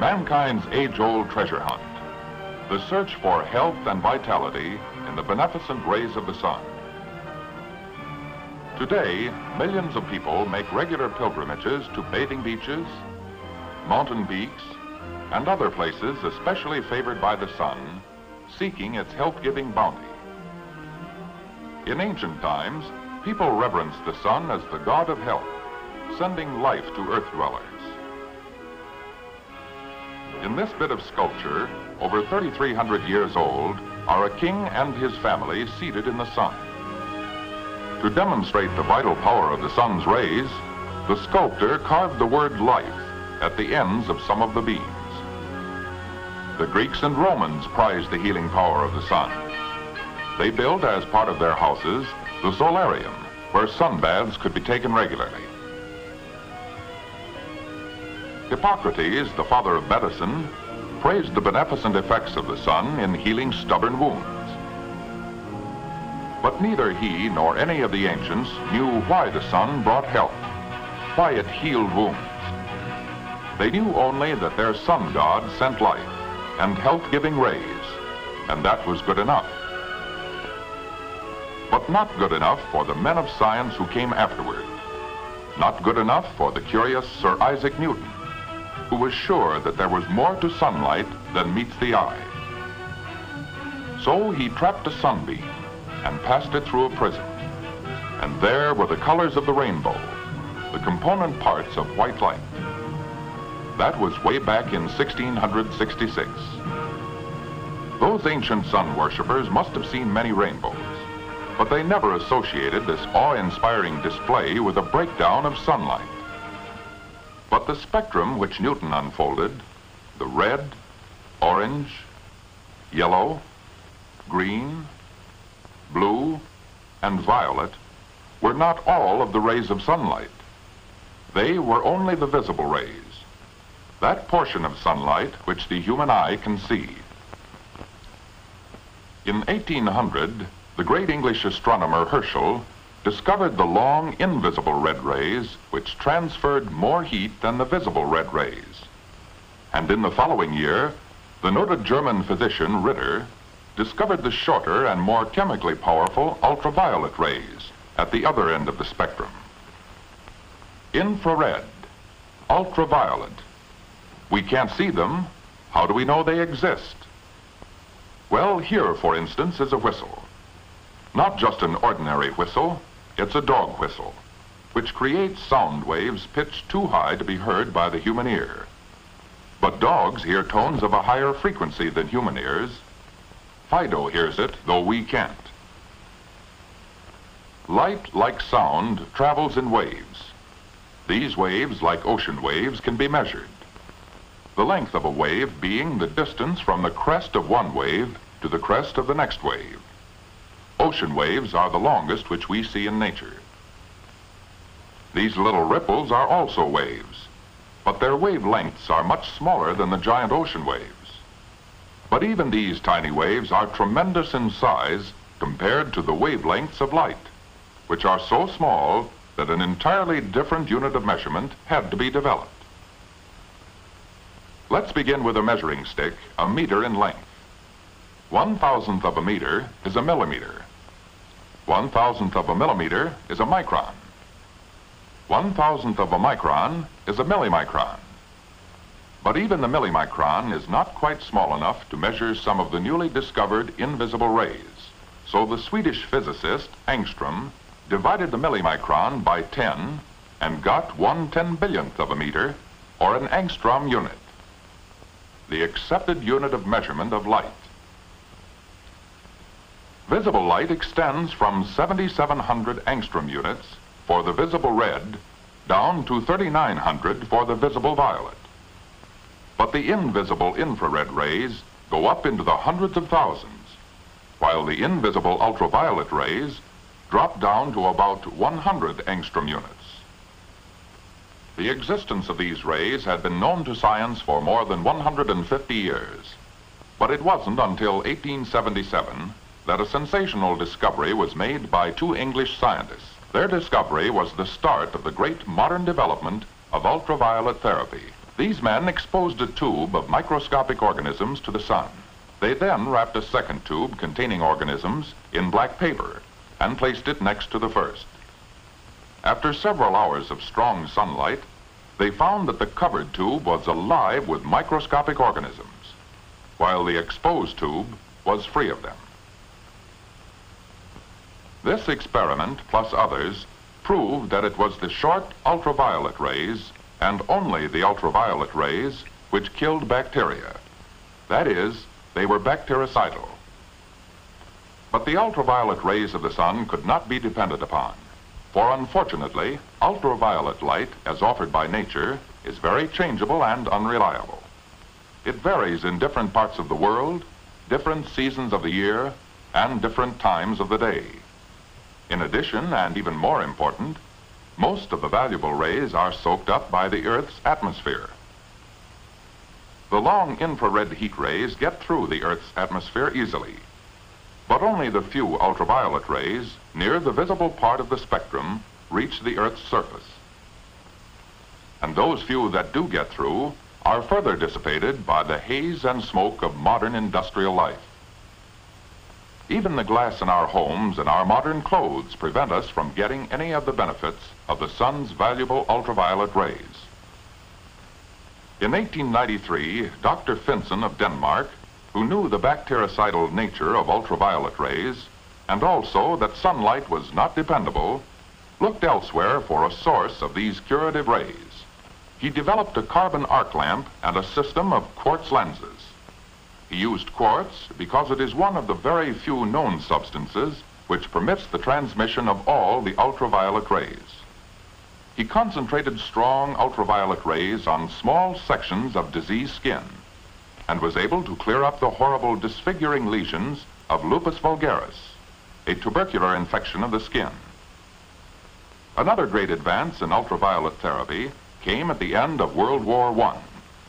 Mankind's age-old treasure hunt, the search for health and vitality in the beneficent rays of the sun. Today, millions of people make regular pilgrimages to bathing beaches, mountain peaks, and other places especially favored by the sun, seeking its health-giving bounty. In ancient times, people reverenced the sun as the god of health, sending life to earth dwellers. In this bit of sculpture, over 3,300 years old, are a king and his family seated in the sun. To demonstrate the vital power of the sun's rays, the sculptor carved the word life at the ends of some of the beams. The Greeks and Romans prized the healing power of the sun. They built, as part of their houses, the solarium, where sunbaths could be taken regularly. Hippocrates, the father of medicine, praised the beneficent effects of the sun in healing stubborn wounds. But neither he nor any of the ancients knew why the sun brought health, why it healed wounds. They knew only that their sun god sent life and health-giving rays, and that was good enough. But not good enough for the men of science who came afterward. Not good enough for the curious Sir Isaac Newton, who was sure that there was more to sunlight than meets the eye. So he trapped a sunbeam and passed it through a prism. And there were the colors of the rainbow, the component parts of white light. That was way back in 1666. Those ancient sun worshippers must have seen many rainbows, but they never associated this awe-inspiring display with a breakdown of sunlight. But the spectrum which Newton unfolded, the red, orange, yellow, green, blue, and violet, were not all of the rays of sunlight. They were only the visible rays, that portion of sunlight which the human eye can see. In 1800, the great English astronomer Herschel discovered the long invisible red rays which transferred more heat than the visible red rays. And in the following year, the noted German physician Ritter discovered the shorter and more chemically powerful ultraviolet rays at the other end of the spectrum. Infrared, ultraviolet. We can't see them. How do we know they exist? Well, here, for instance, is a whistle. Not just an ordinary whistle, it's a dog whistle, which creates sound waves pitched too high to be heard by the human ear. But dogs hear tones of a higher frequency than human ears. Fido hears it, though we can't. Light, like sound, travels in waves. These waves, like ocean waves, can be measured. The length of a wave being the distance from the crest of one wave to the crest of the next wave. Ocean waves are the longest which we see in nature. These little ripples are also waves, but their wavelengths are much smaller than the giant ocean waves. But even these tiny waves are tremendous in size compared to the wavelengths of light, which are so small that an entirely different unit of measurement had to be developed. Let's begin with a measuring stick, a meter in length. 1/1000th of a meter is a millimeter. 1/1000th of a millimeter is a micron. 1/1000th of a micron is a millimicron. But even the millimicron is not quite small enough to measure some of the newly discovered invisible rays. So the Swedish physicist Angstrom divided the millimicron by 10 and got 1/10,000,000th of a meter, or an angstrom unit, the accepted unit of measurement of light. Visible light extends from 7,700 angstrom units for the visible red down to 3,900 for the visible violet. But the invisible infrared rays go up into the hundreds of thousands, while the invisible ultraviolet rays drop down to about 100 angstrom units. The existence of these rays had been known to science for more than 150 years, but it wasn't until 1877 that a sensational discovery was made by two English scientists. Their discovery was the start of the great modern development of ultraviolet therapy. These men exposed a tube of microscopic organisms to the sun. They then wrapped a second tube containing organisms in black paper and placed it next to the first. After several hours of strong sunlight, they found that the covered tube was alive with microscopic organisms, while the exposed tube was free of them. This experiment, plus others, proved that it was the short ultraviolet rays, and only the ultraviolet rays, which killed bacteria. That is, they were bactericidal. But the ultraviolet rays of the sun could not be depended upon, for unfortunately, ultraviolet light, as offered by nature, is very changeable and unreliable. It varies in different parts of the world, different seasons of the year, and different times of the day. In addition, and even more important, most of the valuable rays are soaked up by the Earth's atmosphere. The long infrared heat rays get through the Earth's atmosphere easily, but only the few ultraviolet rays near the visible part of the spectrum reach the Earth's surface. And those few that do get through are further dissipated by the haze and smoke of modern industrial life. Even the glass in our homes and our modern clothes prevent us from getting any of the benefits of the sun's valuable ultraviolet rays. In 1893, Dr. Finsen of Denmark, who knew the bactericidal nature of ultraviolet rays, and also that sunlight was not dependable, looked elsewhere for a source of these curative rays. He developed a carbon arc lamp and a system of quartz lenses. He used quartz because it is one of the very few known substances which permits the transmission of all the ultraviolet rays. He concentrated strong ultraviolet rays on small sections of diseased skin and was able to clear up the horrible disfiguring lesions of lupus vulgaris, a tubercular infection of the skin. Another great advance in ultraviolet therapy came at the end of World War I.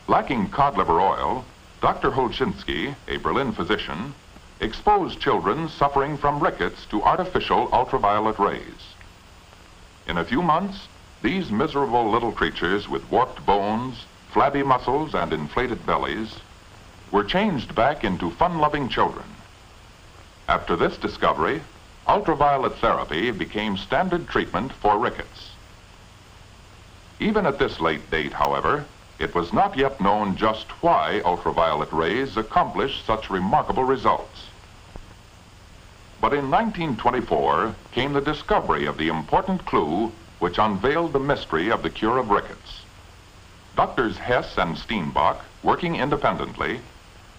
Lacking cod liver oil, Dr. Holczynski, a Berlin physician, exposed children suffering from rickets to artificial ultraviolet rays. In a few months, these miserable little creatures with warped bones, flabby muscles, and inflated bellies were changed back into fun-loving children. After this discovery, ultraviolet therapy became standard treatment for rickets. Even at this late date, however, it was not yet known just why ultraviolet rays accomplish such remarkable results. But in 1924 came the discovery of the important clue which unveiled the mystery of the cure of rickets. Doctors Hess and Steenbach, working independently,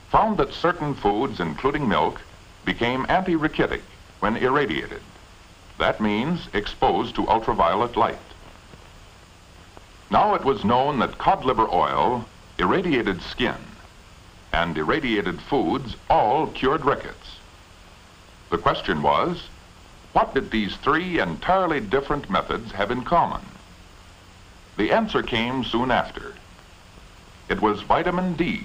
found that certain foods, including milk, became anti-ricketic when irradiated. That means exposed to ultraviolet light. Now it was known that cod liver oil irradiated skin, and irradiated foods all cured rickets. The question was, what did these three entirely different methods have in common? The answer came soon after. It was vitamin D,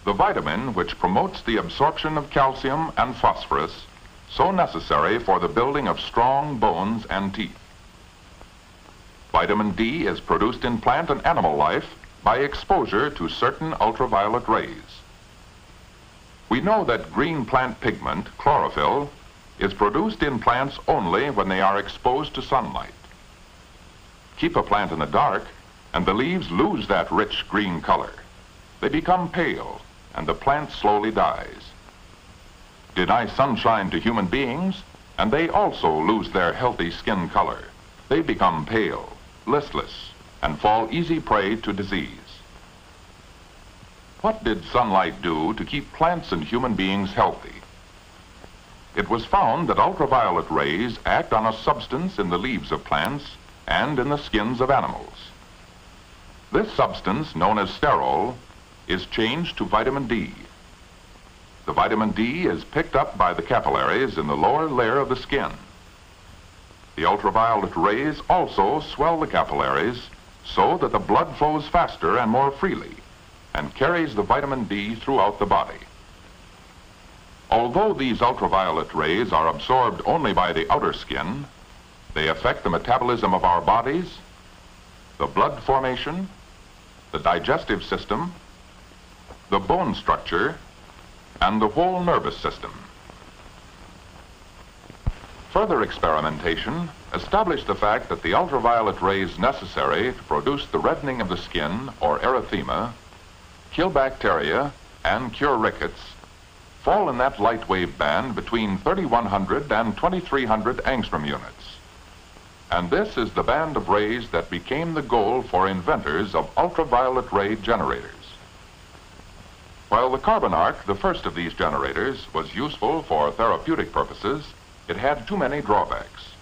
the vitamin which promotes the absorption of calcium and phosphorus, so necessary for the building of strong bones and teeth. Vitamin D is produced in plant and animal life by exposure to certain ultraviolet rays. We know that green plant pigment, chlorophyll, is produced in plants only when they are exposed to sunlight. Keep a plant in the dark, and the leaves lose that rich green color. They become pale, and the plant slowly dies. Deny sunshine to human beings, and they also lose their healthy skin color. They become pale, listless, and fall easy prey to disease. What did sunlight do to keep plants and human beings healthy? It was found that ultraviolet rays act on a substance in the leaves of plants and in the skins of animals. This substance, known as sterol, is changed to vitamin D. The vitamin D is picked up by the capillaries in the lower layer of the skin. The ultraviolet rays also swell the capillaries so that the blood flows faster and more freely and carries the vitamin D throughout the body. Although these ultraviolet rays are absorbed only by the outer skin, they affect the metabolism of our bodies, the blood formation, the digestive system, the bone structure, and the whole nervous system. Further experimentation established the fact that the ultraviolet rays necessary to produce the reddening of the skin, or erythema, kill bacteria, and cure rickets, fall in that light wave band between 3100 and 2300 angstrom units. And this is the band of rays that became the goal for inventors of ultraviolet ray generators. While the carbon arc, the first of these generators, was useful for therapeutic purposes, it had too many drawbacks.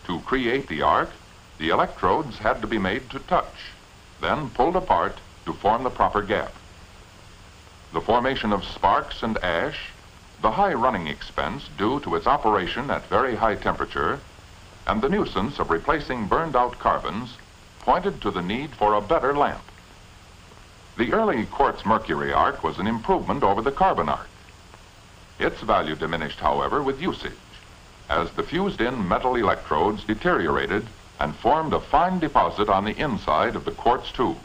To create the arc, the electrodes had to be made to touch, then pulled apart to form the proper gap. The formation of sparks and ash, the high running expense due to its operation at very high temperature, and the nuisance of replacing burned-out carbons pointed to the need for a better lamp. The early quartz mercury arc was an improvement over the carbon arc. Its value diminished, however, with usage, as the fused-in metal electrodes deteriorated and formed a fine deposit on the inside of the quartz tube.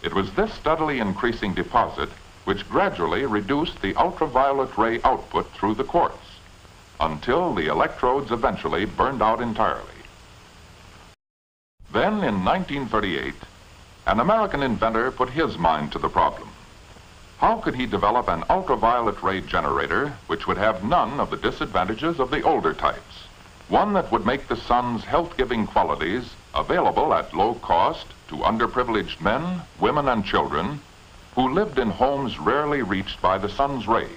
It was this steadily increasing deposit which gradually reduced the ultraviolet ray output through the quartz, until the electrodes eventually burned out entirely. Then, in 1938, an American inventor put his mind to the problem. How could he develop an ultraviolet ray generator which would have none of the disadvantages of the older types? One that would make the sun's health-giving qualities available at low cost to underprivileged men, women, and children who lived in homes rarely reached by the sun's rays.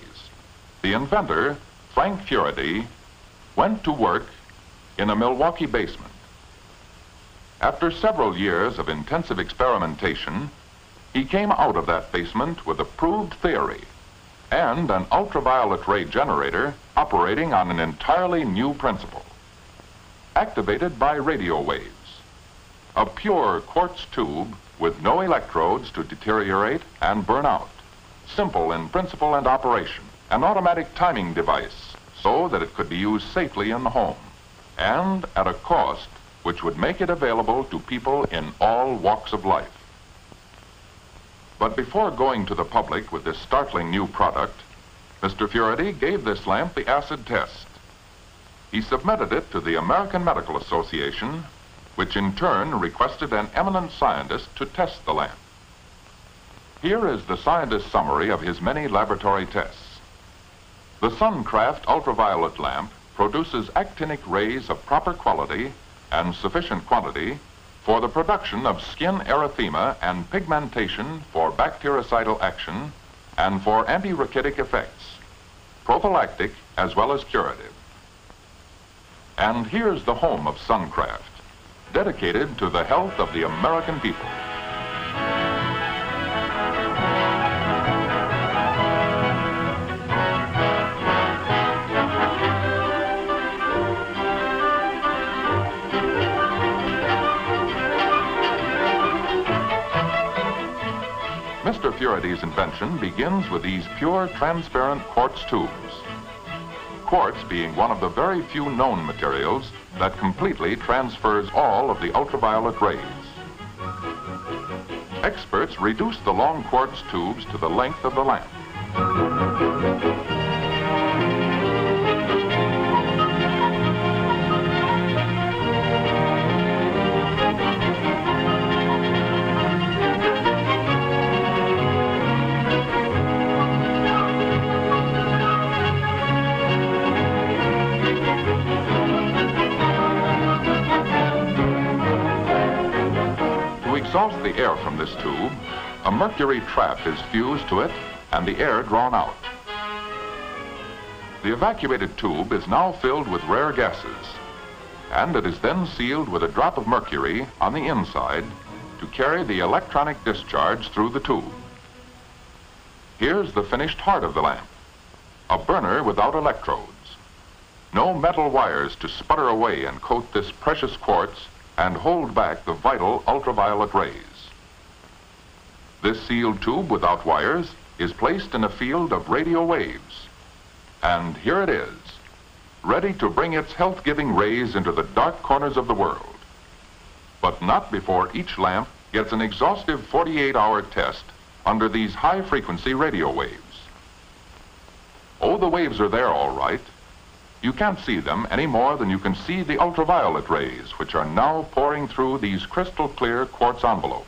The inventor, Frank Furedy, went to work in a Milwaukee basement. After several years of intensive experimentation, he came out of that basement with a proved theory and an ultraviolet ray generator operating on an entirely new principle, activated by radio waves. A pure quartz tube with no electrodes to deteriorate and burn out, simple in principle and operation, an automatic timing device so that it could be used safely in the home, and at a cost which would make it available to people in all walks of life. But before going to the public with this startling new product, Mr. Furedy gave this lamp the acid test. He submitted it to the American Medical Association, which in turn requested an eminent scientist to test the lamp. Here is the scientist's summary of his many laboratory tests. The Suncraft ultraviolet lamp produces actinic rays of proper quality and sufficient quantity for the production of skin erythema and pigmentation for bactericidal action and for anti-rachitic effects, prophylactic as well as curative. And here's the home of Suncraft, dedicated to the health of the American people. Mr. Furedy's invention begins with these pure, transparent quartz tubes. Quartz being one of the very few known materials that completely transfers all of the ultraviolet rays. Experts reduce the long quartz tubes to the length of the lamp. Exhaust the air from this tube, a mercury trap is fused to it and the air drawn out. The evacuated tube is now filled with rare gases, and it is then sealed with a drop of mercury on the inside to carry the electronic discharge through the tube. Here's the finished heart of the lamp, a burner without electrodes. No metal wires to sputter away and coat this precious quartz and hold back the vital ultraviolet rays. This sealed tube without wires is placed in a field of radio waves. And here it is, ready to bring its health-giving rays into the dark corners of the world. But not before each lamp gets an exhaustive 48-hour test under these high-frequency radio waves. Oh, the waves are there all right. You can't see them any more than you can see the ultraviolet rays, which are now pouring through these crystal-clear quartz envelopes.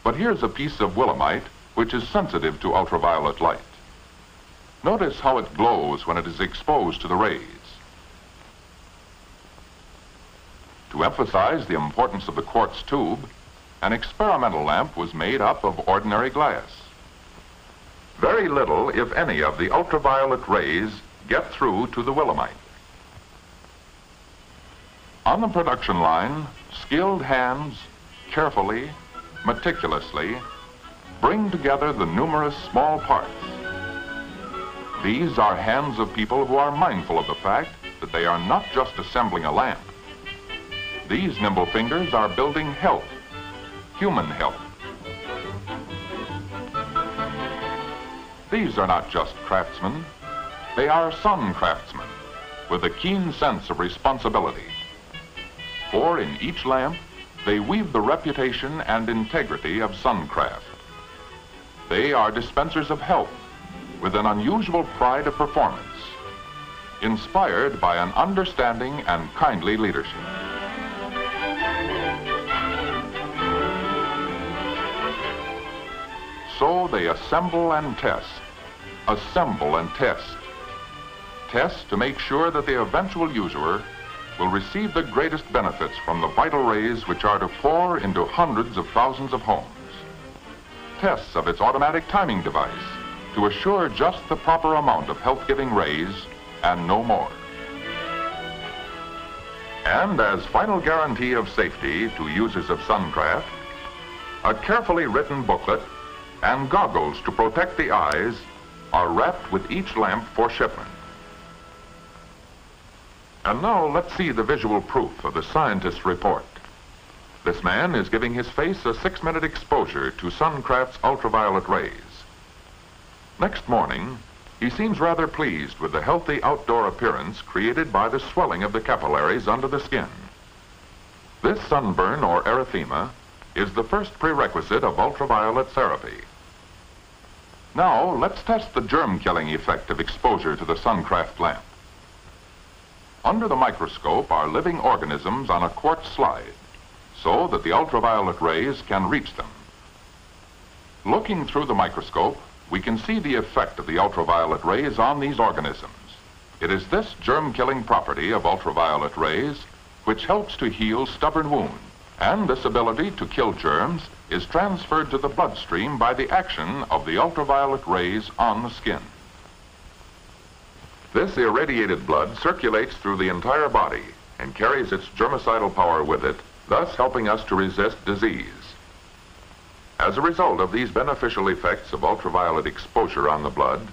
But here's a piece of willemite which is sensitive to ultraviolet light. Notice how it glows when it is exposed to the rays. To emphasize the importance of the quartz tube, an experimental lamp was made up of ordinary glass. Very little, if any, of the ultraviolet rays get through to the willemite. On the production line, skilled hands carefully, meticulously, bring together the numerous small parts. These are hands of people who are mindful of the fact that they are not just assembling a lamp. These nimble fingers are building health, human health. These are not just craftsmen, they are sun craftsmen with a keen sense of responsibility. For in each lamp, they weave the reputation and integrity of suncraft. They are dispensers of health with an unusual pride of performance, inspired by an understanding and kindly leadership. So they assemble and test, assemble and test. Test to make sure that the eventual user will receive the greatest benefits from the vital rays which are to pour into hundreds of thousands of homes. Tests of its automatic timing device to assure just the proper amount of health-giving rays and no more. And as final guarantee of safety to users of suncraft, a carefully written booklet and goggles to protect the eyes are wrapped with each lamp for shipment. And now let's see the visual proof of the scientist's report. This man is giving his face a 6-minute exposure to suncraft's ultraviolet rays. Next morning, he seems rather pleased with the healthy outdoor appearance created by the swelling of the capillaries under the skin. This sunburn or erythema is the first prerequisite of ultraviolet therapy. Now, let's test the germ-killing effect of exposure to the suncraft lamp. Under the microscope are living organisms on a quartz slide, so that the ultraviolet rays can reach them. Looking through the microscope, we can see the effect of the ultraviolet rays on these organisms. It is this germ-killing property of ultraviolet rays which helps to heal stubborn wounds, and this ability to kill germs is transferred to the bloodstream by the action of the ultraviolet rays on the skin. This irradiated blood circulates through the entire body and carries its germicidal power with it, thus helping us to resist disease. As a result of these beneficial effects of ultraviolet exposure on the blood,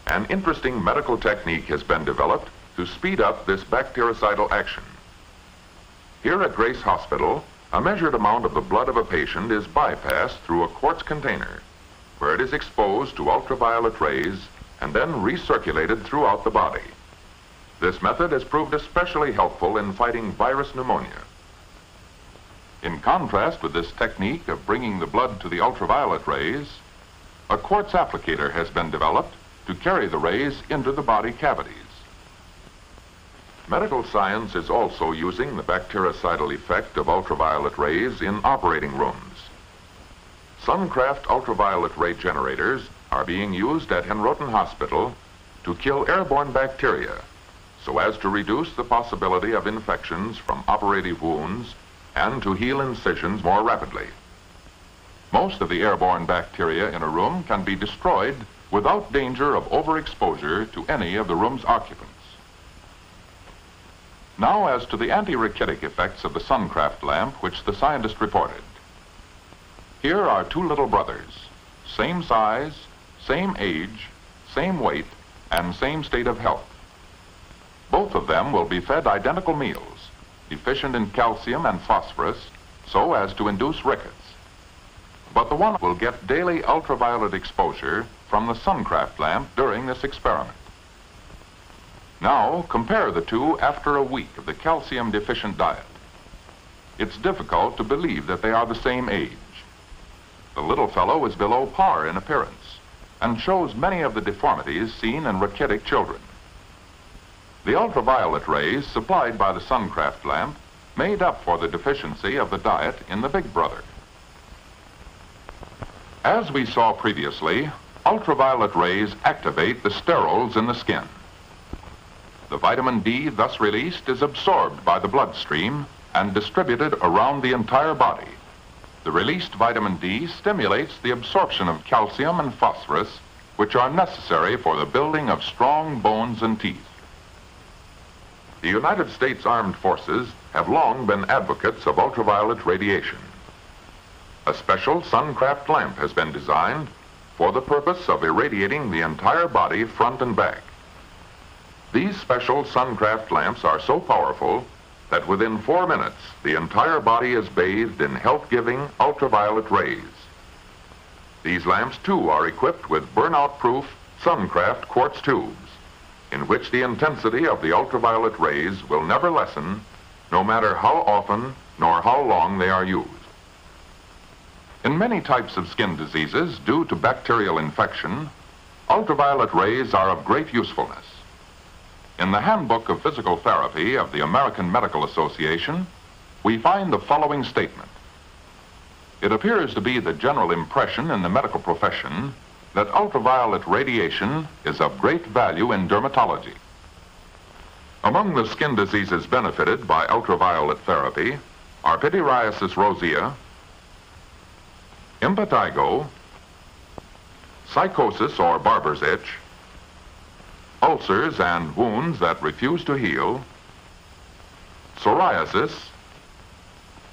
an interesting medical technique has been developed to speed up this bactericidal action. Here at Grace Hospital, a measured amount of the blood of a patient is bypassed through a quartz container, where it is exposed to ultraviolet rays and then recirculated throughout the body. This method has proved especially helpful in fighting virus pneumonia. In contrast with this technique of bringing the blood to the ultraviolet rays, a quartz applicator has been developed to carry the rays into the body cavities. Medical science is also using the bactericidal effect of ultraviolet rays in operating rooms. Suncraft ultraviolet ray generators are being used at Henroten Hospital to kill airborne bacteria, so as to reduce the possibility of infections from operative wounds and to heal incisions more rapidly. Most of the airborne bacteria in a room can be destroyed without danger of overexposure to any of the room's occupants. Now as to the anti-rachitic effects of the suncraft lamp which the scientist reported. Here are two little brothers, same size, same age, same weight, and same state of health. Both of them will be fed identical meals, deficient in calcium and phosphorus, so as to induce rickets. But the one will get daily ultraviolet exposure from the suncraft lamp during this experiment. Now, compare the two after a week of the calcium-deficient diet. it's difficult to believe that they are the same age. The little fellow is below par in appearance and shows many of the deformities seen in rachitic children. The ultraviolet rays supplied by the Suncraft lamp made up for the deficiency of the diet in the big brother. As we saw previously, ultraviolet rays activate the sterols in the skin. The vitamin D thus released is absorbed by the bloodstream and distributed around the entire body. The released vitamin D stimulates the absorption of calcium and phosphorus, which are necessary for the building of strong bones and teeth. The United States Armed Forces have long been advocates of ultraviolet radiation. A special Suncraft lamp has been designed for the purpose of irradiating the entire body front and back. These special Suncraft lamps are so powerful that within 4 minutes, the entire body is bathed in health-giving ultraviolet rays. These lamps, too, are equipped with burnout-proof Suncraft quartz tubes, in which the intensity of the ultraviolet rays will never lessen, no matter how often nor how long they are used. In many types of skin diseases due to bacterial infection, ultraviolet rays are of great usefulness. In the Handbook of Physical Therapy of the American Medical Association, we find the following statement. It appears to be the general impression in the medical profession that ultraviolet radiation is of great value in dermatology. Among the skin diseases benefited by ultraviolet therapy are pityriasis rosea, impetigo, psychosis or barber's itch, ulcers and wounds that refuse to heal, psoriasis,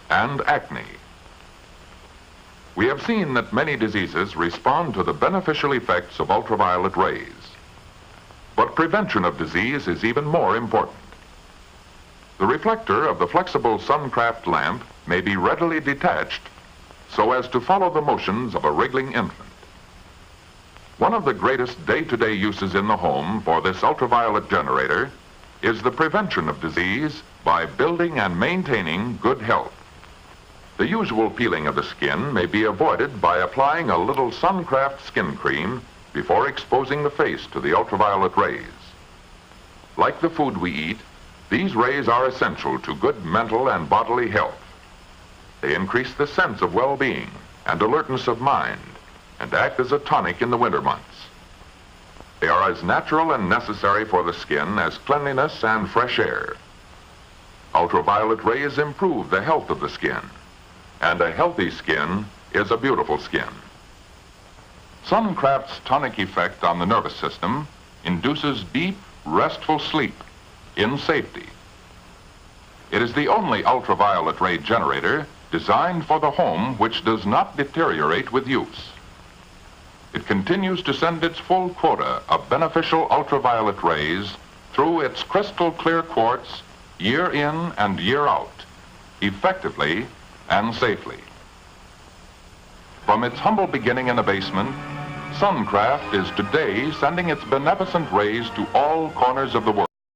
and acne. We have seen that many diseases respond to the beneficial effects of ultraviolet rays. But prevention of disease is even more important. The reflector of the flexible Suncraft lamp may be readily detached so as to follow the motions of a wriggling infant. One of the greatest day-to-day uses in the home for this ultraviolet generator is the prevention of disease by building and maintaining good health. The usual peeling of the skin may be avoided by applying a little Suncraft skin cream before exposing the face to the ultraviolet rays. Like the food we eat, these rays are essential to good mental and bodily health. They increase the sense of well-being and alertness of mind and act as a tonic in the winter months. They are as natural and necessary for the skin as cleanliness and fresh air. Ultraviolet rays improve the health of the skin, and a healthy skin is a beautiful skin. Suncraft's tonic effect on the nervous system induces deep, restful sleep in safety. It is the only ultraviolet ray generator designed for the home which does not deteriorate with use. It continues to send its full quota of beneficial ultraviolet rays through its crystal clear quartz year in and year out, effectively and safely. From its humble beginning in the basement, Suncraft is today sending its beneficent rays to all corners of the world.